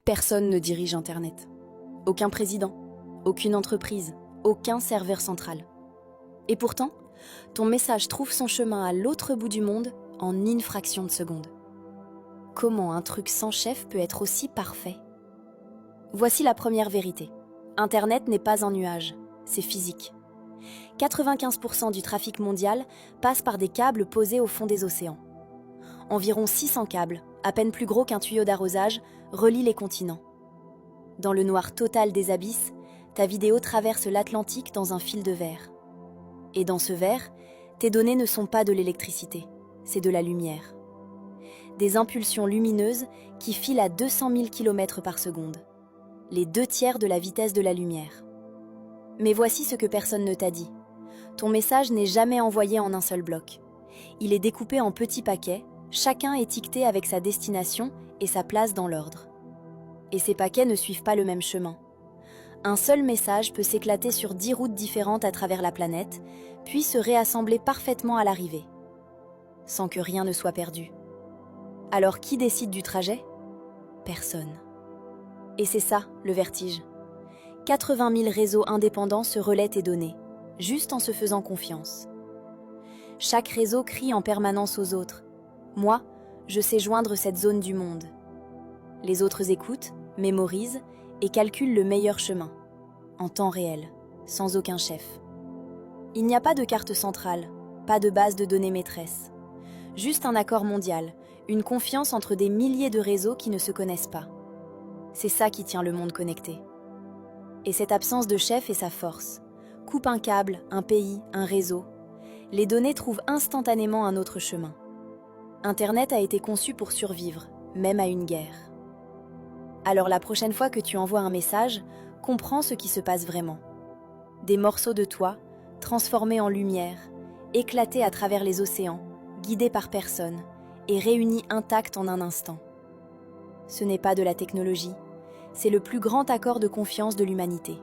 Personne ne dirige Internet. Aucun président, aucune entreprise, aucun serveur central. Et pourtant, ton message trouve son chemin à l'autre bout du monde en une fraction de seconde. Comment un truc sans chef peut être aussi parfait? Voici la première vérité. Internet n'est pas un nuage, c'est physique. 95% du trafic mondial passe par des câbles posés au fond des océans. Environ 600 câbles, à peine plus gros qu'un tuyau d'arrosage, relient les continents. Dans le noir total des abysses, ta vidéo traverse l'Atlantique dans un fil de verre. Et dans ce verre, tes données ne sont pas de l'électricité, c'est de la lumière. Des impulsions lumineuses qui filent à 200 000 km par seconde, les 2/3 de la vitesse de la lumière. Mais voici ce que personne ne t'a dit. Ton message n'est jamais envoyé en un seul bloc. Il est découpé en petits paquets, chacun étiqueté avec sa destination et sa place dans l'ordre. Et ces paquets ne suivent pas le même chemin. Un seul message peut s'éclater sur 10 routes différentes à travers la planète, puis se réassembler parfaitement à l'arrivée, sans que rien ne soit perdu. Alors qui décide du trajet? Personne. Et c'est ça, le vertige. 80 000 réseaux indépendants se relaient tes données, juste en se faisant confiance. Chaque réseau crie en permanence aux autres. Moi, je sais joindre cette zone du monde. Les autres écoutent, mémorisent et calculent le meilleur chemin, en temps réel, sans aucun chef. Il n'y a pas de carte centrale, pas de base de données maîtresse. Juste un accord mondial, une confiance entre des milliers de réseaux qui ne se connaissent pas. C'est ça qui tient le monde connecté. Et cette absence de chef est sa force. Coupe un câble, un pays, un réseau. Les données trouvent instantanément un autre chemin. Internet a été conçu pour survivre, même à une guerre. Alors la prochaine fois que tu envoies un message, comprends ce qui se passe vraiment. Des morceaux de toi, transformés en lumière, éclatés à travers les océans, guidés par personne, et réunis intacts en un instant. Ce n'est pas de la technologie, c'est le plus grand accord de confiance de l'humanité.